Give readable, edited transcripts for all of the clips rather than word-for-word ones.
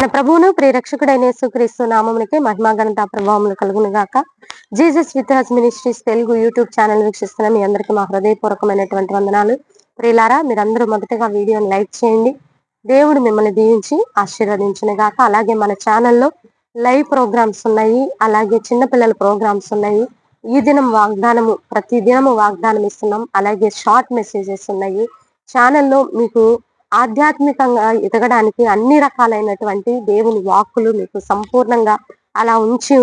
మన ప్రభువును ప్రియరక్షకుడైన యేసుక్రీస్తు నామమునకి మహిమా ఘనత ప్రభావములు కలుగును గాక. Jesus with has ministries Telugu YouTube channel వీక్షిస్తున్న మీ అందరికీ మా హృదయపూర్వకమైనటువంటి వందనాలు. ప్రియులారా, మీరందరూ మొదటగా వీడియోని లైక్ చేయండి. దేవుడు మిమ్మల్ని దీవించి ఆశీర్వదించును గాక. అలాగే మన ఛానల్లో లైవ్ ప్రోగ్రామ్స్ ఉన్నాయి, అలాగే చిన్నపిల్లల ప్రోగ్రామ్స్ ఉన్నాయి. ఈ దినం వాగ్దానము, ప్రతి దినము వాగ్దానం ఇస్తున్నాం. అలాగే షార్ట్ మెసేజెస్ ఉన్నాయి. ఛానల్లో మీకు ఆధ్యాత్మికంగా ఎదగడానికి అన్ని రకాలైనటువంటి దేవుని వాక్కులు మీకు సంపూర్ణంగా అలా ఉంచి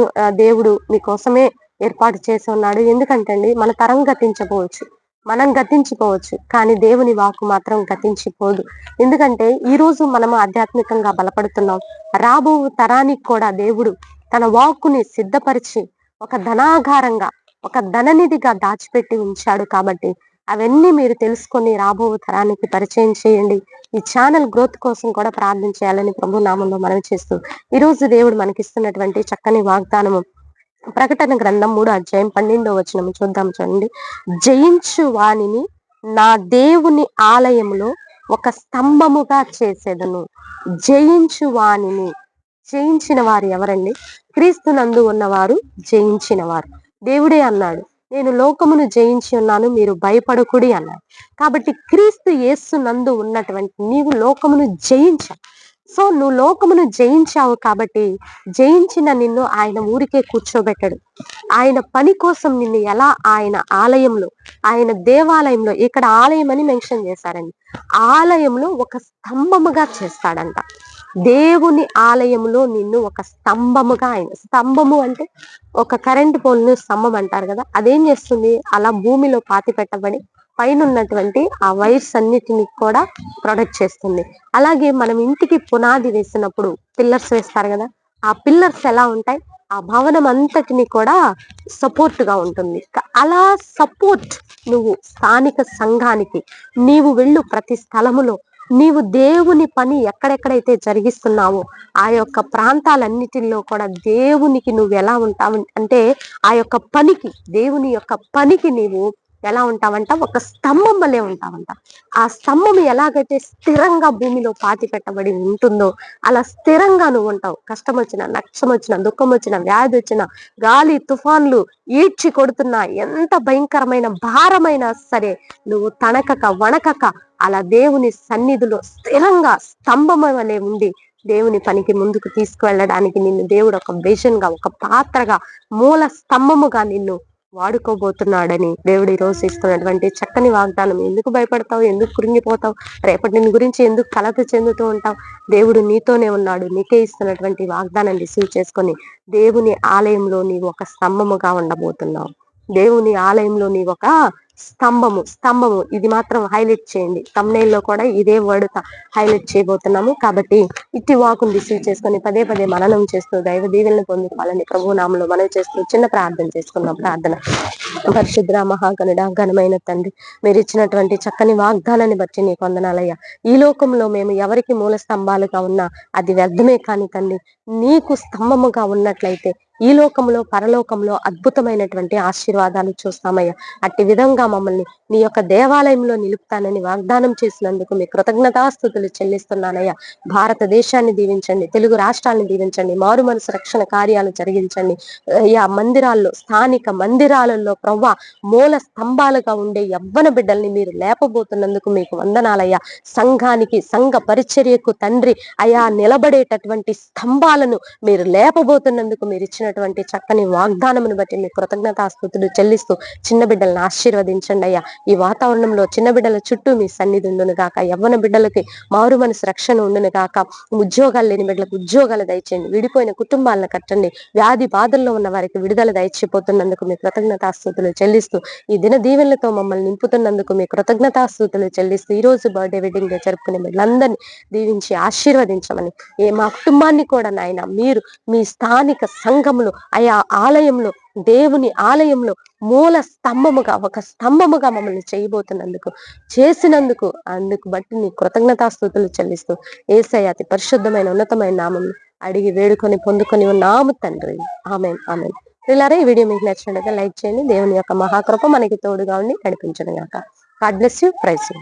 దేవుడు మీకోసమే ఏర్పాటు చేసి ఉన్నాడు. ఎందుకంటే అండి, మన తరం గతించకపోవచ్చు, మనం గతించిపోవచ్చు, కానీ దేవుని వాక్కు మాత్రం గతించిపోదు. ఎందుకంటే ఈ రోజు మనము ఆధ్యాత్మికంగా బలపడుతున్నాం. రాబో తరానికి కూడా దేవుడు తన వాక్కుని సిద్ధపరిచి ఒక ధనాగారంగా, ఒక ధననిధిగా దాచిపెట్టి ఉంచాడు. కాబట్టి అవన్నీ మీరు తెలుసుకొని రాబో తరానికి పరిచయం చేయండి. ఈ ఛానల్ గ్రోత్ కోసం కూడా ప్రార్థన చేయాలని ప్రభు నామంలో మనవి చేస్తూ, ఈ రోజు దేవుడు మనకిస్తున్నటువంటి చక్కని వాగ్దానము ప్రకటన గ్రంథం 3:12 చూద్దాం. చూడండి. జయించు వానిని నా దేవుని ఆలయములో ఒక స్తంభముగా చేసేదను. జయించు వానిని, జయించిన వారు ఎవరండి? క్రీస్తునందు ఉన్నవారు జయించిన వారు. దేవుడే అన్నాడు, నేను లోకమును జయించి ఉన్నాను, మీరు భయపడకుడి అన్నాడు. కాబట్టి క్రీస్తు యేసు నందు ఉన్నటువంటి నీవు లోకమును జయించావు. సో నువ్వు లోకమును జయించావు కాబట్టి జయించిన నిన్ను ఆయన ఊరికే కూర్చోబెట్టడు. ఆయన పని కోసం నిన్ను ఎలా ఆయన ఆలయంలో, ఆయన దేవాలయంలో, ఇక్కడ ఆలయం అని మెన్షన్ చేశారండి, ఆలయంలో ఒక స్తంభముగా చేస్తాడంట. దేవుని ఆలయంలో నిన్ను ఒక స్తంభముగా, ఆయన స్తంభము అంటే ఒక కరెంట్ పోల్ను స్తంభం అంటారు కదా, అదేం చేస్తుంది, అలా భూమిలో పాతి పెట్టబడి పైన ఉన్నటువంటి ఆ వైర్స్ అన్నిటిని కూడా ప్రొటెక్ట్ చేస్తుంది. అలాగే మనం ఇంటికి పునాది వేసినప్పుడు పిల్లర్స్ వేస్తారు కదా, ఆ పిల్లర్స్ ఎలా ఉంటాయి, ఆ భవనం అంతటిని కూడా సపోర్ట్ గా ఉంటుంది. అలా సపోర్ట్ నువ్వు స్థానిక సంఘానికి నీవు వెళ్ళు. ప్రతి స్థలములో నీవు దేవుని పని ఎక్కడెక్కడైతే జరిగిస్తున్నావో ఆ యొక్క ప్రాంతాలన్నిటిలో కూడా దేవునికి నువ్వు ఎలా ఉంటావు అంటే, ఆ యొక్క పనికి, దేవుని యొక్క పనికి నీవు ఎలా ఉంటావంట, ఒక స్తంభం వలె ఉంటావంట. ఆ స్తంభం ఎలాగైతే స్థిరంగా భూమిలో పాతి పెట్టబడి ఉంటుందో అలా స్థిరంగా నువ్వు ఉంటావు. కష్టం వచ్చినా, నష్టం వచ్చినా, దుఃఖం వచ్చినా, వ్యాధి వచ్చినా, గాలి తుఫాన్లు ఈడ్చి కొడుతున్నా, ఎంత భయంకరమైన భారమైనా సరే నువ్వు తణకక వణకక అలా దేవుని సన్నిధిలో స్థిరంగా స్తంభం వలె ఉండి దేవుని పనికి ముందుకు తీసుకువెళ్ళడానికి నిన్ను దేవుడు ఒక విజన్ గా, ఒక పాత్రగా, మూల స్తంభముగా నిన్ను వాడుకోబోతున్నాడని దేవుడు ఈ రోజు ఇస్తున్నటువంటి చక్కని వాగ్దానం. ఎందుకు భయపడతావు? ఎందుకు కృంగిపోతావు? రేపటి నిన్ను గురించి ఎందుకు కలత చెందుతూ ఉంటావు? దేవుడు నీతోనే ఉన్నాడు. నీకే ఇస్తున్నటువంటి వాగ్దానాన్ని రిసీవ్ చేసుకొని దేవుని ఆలయంలో నీవు ఒక స్తంభముగా ఉండబోతున్నావు. దేవుని ఆలయంలో నీవు ఒక స్తంభము ఇది మాత్రం హైలైట్ చేయండి. తమ్నైల్లో కూడా ఇదే వర్డ్ హైలైట్ చేయబోతున్నాము. కాబట్టి ఇట్టి వాకును రిసీవ్ చేసుకొని పదే పదే మననం చేస్తూ దైవ దీవెనలు పొందుకోవాలని ప్రభు నామంలో మనం చేస్తూ చిన్న ప్రార్థన చేసుకున్నాం. ప్రార్థన. పరిశుద్ర మహాగణుడ, ఘనమైన తండ్రి, మీరు ఇచ్చినటువంటి చక్కని వాగ్దానాన్ని బట్టి నీకు వందనాలయ్యా. ఈ లోకంలో మేము ఎవరికి మూల స్తంభాలుగా ఉన్నా అది వ్యర్థమే. కానీ తండ్రి, నీకు స్తంభముగా ఉన్నట్లయితే ఈ లోకంలో పరలోకంలో అద్భుతమైనటువంటి ఆశీర్వాదాలు చూస్తామయ్యా. అట్టి విధంగా మమ్మల్ని నీ యొక్క దేవాలయంలో నిలుపుతానని వాగ్దానం చేసినందుకు మీ కృతజ్ఞతాస్తుతులు చెల్లిస్తున్నానయ్యా. భారతదేశాన్ని దీవించండి, తెలుగు రాష్ట్రాలను దీవించండి, మారు మనసు రక్షణ కార్యాలు జరిగించండి అయ్యా. మందిరాల్లో, స్థానిక మందిరాలలో ప్రవ్వా మూల స్తంభాలుగా ఉండే యవ్వన బిడ్డల్ని మీరు లేపబోతున్నందుకు మీకు వందనాలయ్యా. సంఘానికి, సంఘ పరిచర్యకు తండ్రి అయా నిలబడేటటువంటి స్తంభాలను మీరు లేపబోతున్నందుకు మీరు ఇచ్చినటువంటి చక్కని వాగ్దానమును బట్టి మీ కృతజ్ఞతాస్తుతులు చెల్లిస్తూ చిన్న బిడ్డలను ఆశీర్వదించండి అయ్యా. ఈ వాతావరణంలో చిన్న బిడ్డల చుట్టూ మీ సన్నిధి ఉండును గాక. యవ్వన బిడ్డలకి మారు మనసు రక్షణ ఉండును గాక. ఉద్యోగాలు లేని బిడ్డలకు ఉద్యోగాలు దయచేయండి. విడిపోయిన కుటుంబాలను కట్టండి. వ్యాధి బాధల్లో ఉన్న వారికి విడుదల దయచిపోతున్నందుకు మీ కృతజ్ఞతాస్తుతులు చెల్లిస్తూ ఈ దిన దీవెనలతో మమ్మల్ని నింపుతున్నందుకు మీ కృతజ్ఞతాస్తుతులు చెల్లిస్తూ ఈ రోజు బర్త్డే వెడ్డింగ్ డే జరుపుకునే బిడ్డలందరినీ దీవించి ఆశీర్వదించమని, మా కుటుంబాన్ని కూడా నాయన మీరు మీ స్థానిక సంఘములో అయా ఆలయంలో, దేవుని ఆలయంలో మూల స్తంభముగా, ఒక స్తంభముగా మమ్మల్ని చేసినందుకు అందుకు బట్టి నీ కృతజ్ఞతాస్తుతులు చెల్లిస్తూ యేసయ్య అతి పరిశుద్ధమైన ఉన్నతమైన నామం అడిగి వేడుకొని పొందుకొని ఉన్నాము తండ్రి. ఆమేన్, ఆమేన్. పిల్లరా, ఈ వీడియో మీకు నచ్చినట్లయితే లైక్ చేయండి. దేవుని యొక్క మహాకృప మనకి తోడుగా ఉండి నడిపించను గాక. God bless you. Praise you.